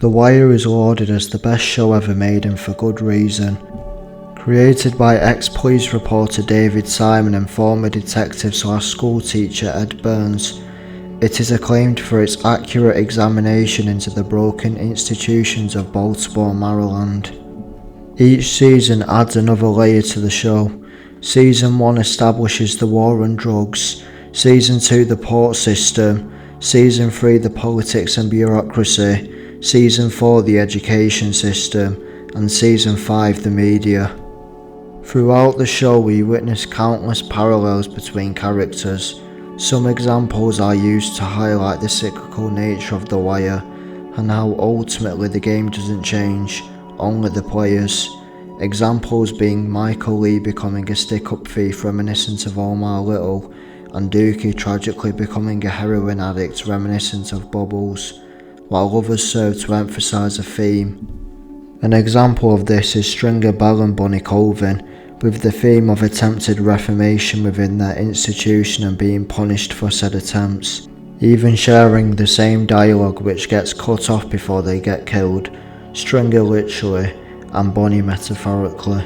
The Wire is lauded as the best show ever made, and for good reason. Created by ex-police reporter David Simon and former detective/school teacher Ed Burns, it is acclaimed for its accurate examination into the broken institutions of Baltimore, Maryland. Each season adds another layer to the show. Season 1 establishes the war on drugs, Season 2 the port system, Season 3 the politics and bureaucracy, Season 4 the education system, and Season 5 the media. Throughout the show we witness countless parallels between characters. Some examples are used to highlight the cyclical nature of The Wire, and how ultimately the game doesn't change, only the players. Examples being Michael Lee becoming a stick-up thief reminiscent of Omar Little, and Dookie tragically becoming a heroin addict reminiscent of Bubbles, while others serve to emphasise a theme. An example of this is Stringer Bell and Bunny Colvin, with the theme of attempted reformation within their institution and being punished for said attempts, even sharing the same dialogue which gets cut off before they get killed, Stringer literally and Bunny metaphorically.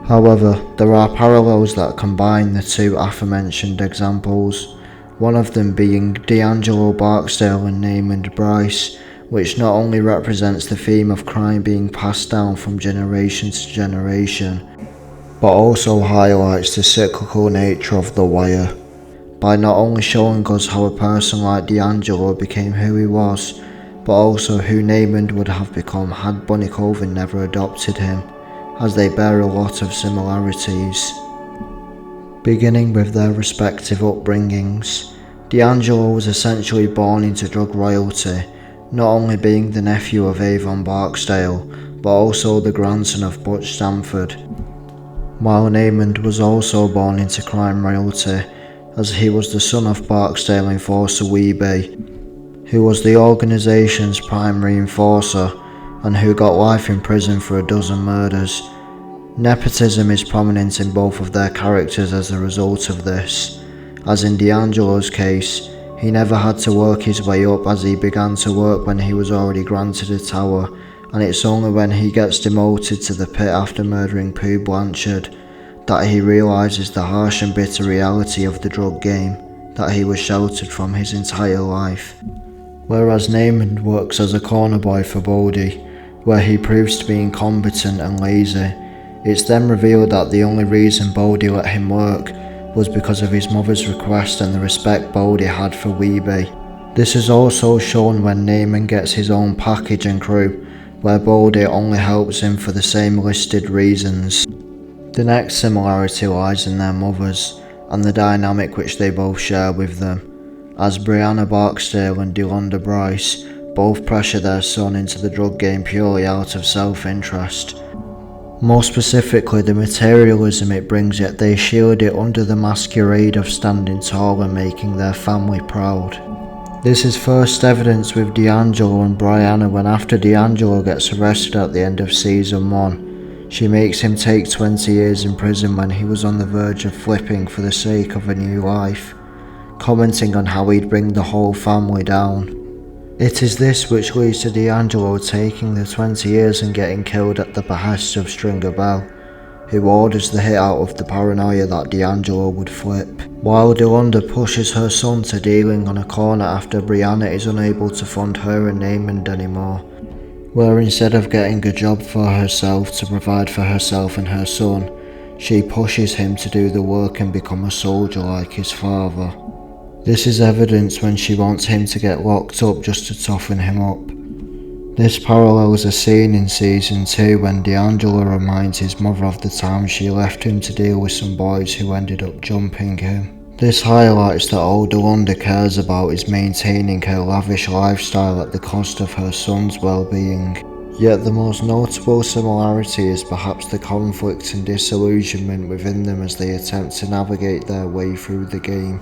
However, there are parallels that combine the two aforementioned examples, one of them being D'Angelo Barksdale and Namond Brice, which not only represents the theme of crime being passed down from generation to generation, but also highlights the cyclical nature of The Wire, by not only showing us how a person like D'Angelo became who he was, but also who Namond would have become had Bunny Colvin never adopted him, as they bear a lot of similarities. Beginning with their respective upbringings, D'Angelo was essentially born into drug royalty, not only being the nephew of Avon Barksdale, but also the grandson of Butch Stanford, while Namond was also born into crime royalty, as he was the son of Barksdale enforcer Weeby, who was the organisation's primary enforcer, and who got life in prison for a dozen murders. Nepotism is prominent in both of their characters as a result of this, as in D'Angelo's case, he never had to work his way up, as he began to work when he was already granted a tower, and it's only when he gets demoted to the pit after murdering Pooh Blanchard that he realises the harsh and bitter reality of the drug game that he was sheltered from his entire life. Whereas Namond works as a corner boy for Bodie, where he proves to be incompetent and lazy, it's then revealed that the only reason Bodie let him work was because of his mother's request and the respect Bodie had for Weeby. This is also shown when Namond gets his own package and crew, where Bodie only helps him for the same listed reasons. The next similarity lies in their mothers, and the dynamic which they both share with them, as Brianna Barksdale and Namond Brice both pressure their son into the drug game purely out of self-interest. More specifically, the materialism it brings, yet they shield it under the masquerade of standing tall and making their family proud. This is first evidenced with D'Angelo and Brianna when, after D'Angelo gets arrested at the end of Season 1, she makes him take 20 years in prison when he was on the verge of flipping for the sake of a new life, commenting on how he'd bring the whole family down. It is this which leads to D'Angelo taking the 20 years and getting killed at the behest of Stringer Bell, who orders the hit out of the paranoia that D'Angelo would flip, while Namond pushes her son to dealing on a corner after Brianna is unable to fund her and Namond anymore, where instead of getting a job for herself to provide for herself and her son, she pushes him to do the work and become a soldier like his father. This is evidenced when she wants him to get locked up just to toughen him up. This parallels a scene in Season 2 when D'Angelo reminds his mother of the time she left him to deal with some boys who ended up jumping him. This highlights that all Namond cares about is maintaining her lavish lifestyle at the cost of her son's well-being. Yet the most notable similarity is perhaps the conflict and disillusionment within them as they attempt to navigate their way through the game,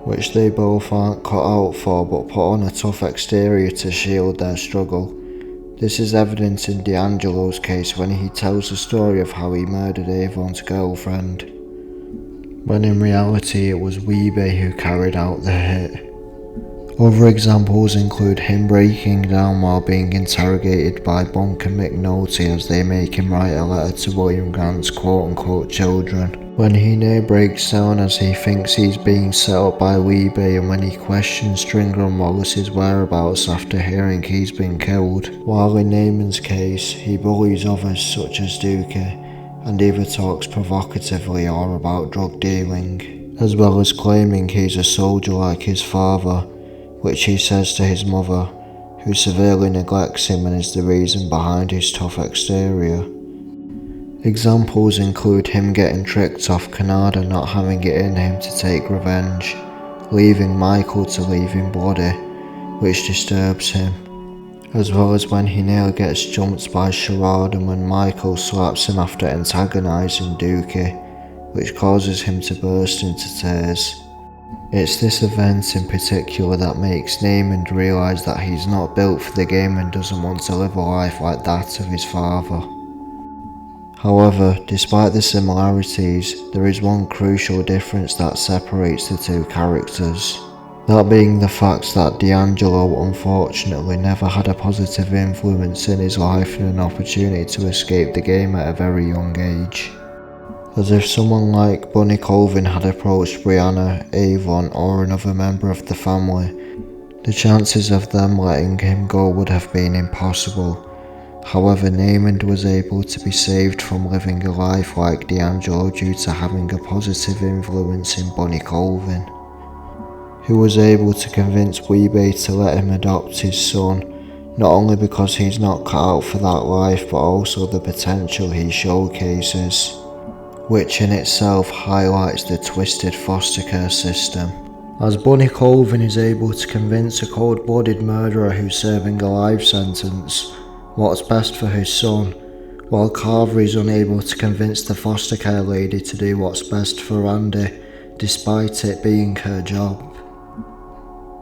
which they both aren't cut out for but put on a tough exterior to shield their struggle. This is evident in D'Angelo's case when he tells the story of how he murdered Avon's girlfriend, when in reality it was Weeby who carried out the hit. Other examples include him breaking down while being interrogated by Bonk and McNulty as they make him write a letter to William Grant's quote-unquote children. When he near breaks down as he thinks he's being set up by Weebay, and when he questions Stringer and Wallace's whereabouts after hearing he's been killed. While in Namond's case, he bullies others such as Dookie, and either talks provocatively or about drug dealing, as well as claiming he's a soldier like his father, which he says to his mother, who severely neglects him and is the reason behind his tough exterior. Examples include him getting tricked off Canada not having it in him to take revenge, leaving Michael to leave him bloody, which disturbs him, as well as when he nearly gets jumped by Sherrod and when Michael slaps him after antagonising Dookie, which causes him to burst into tears. It's this event in particular that makes Namond realise that he's not built for the game and doesn't want to live a life like that of his father. However, despite the similarities, there is one crucial difference that separates the two characters. That being the fact that D'Angelo unfortunately never had a positive influence in his life and an opportunity to escape the game at a very young age. As if someone like Bunny Colvin had approached Brianna, Avon, or another member of the family, the chances of them letting him go would have been impossible. However, Namond was able to be saved from living a life like D'Angelo due to having a positive influence in Bunny Colvin, who was able to convince Weebay to let him adopt his son, not only because he's not cut out for that life but also the potential he showcases, which in itself highlights the twisted foster care system. As Bunny Colvin is able to convince a cold-blooded murderer who's serving a life sentence what's best for his son, while Carver is unable to convince the foster care lady to do what's best for Randy, despite it being her job.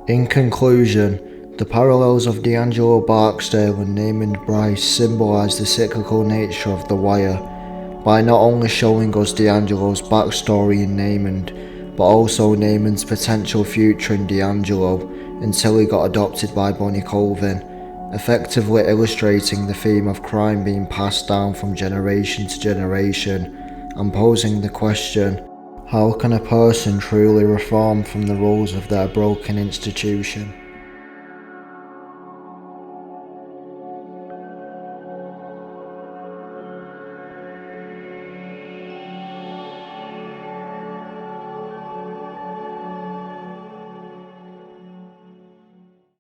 In conclusion, the parallels of D'Angelo Barksdale and Namond Brice symbolise the cyclical nature of The Wire, by not only showing us D'Angelo's backstory in Namond, but also Namond's potential future in D'Angelo until he got adopted by Bunny Colvin, effectively illustrating the theme of crime being passed down from generation to generation, and posing the question, how can a person truly reform from the rules of their broken institution?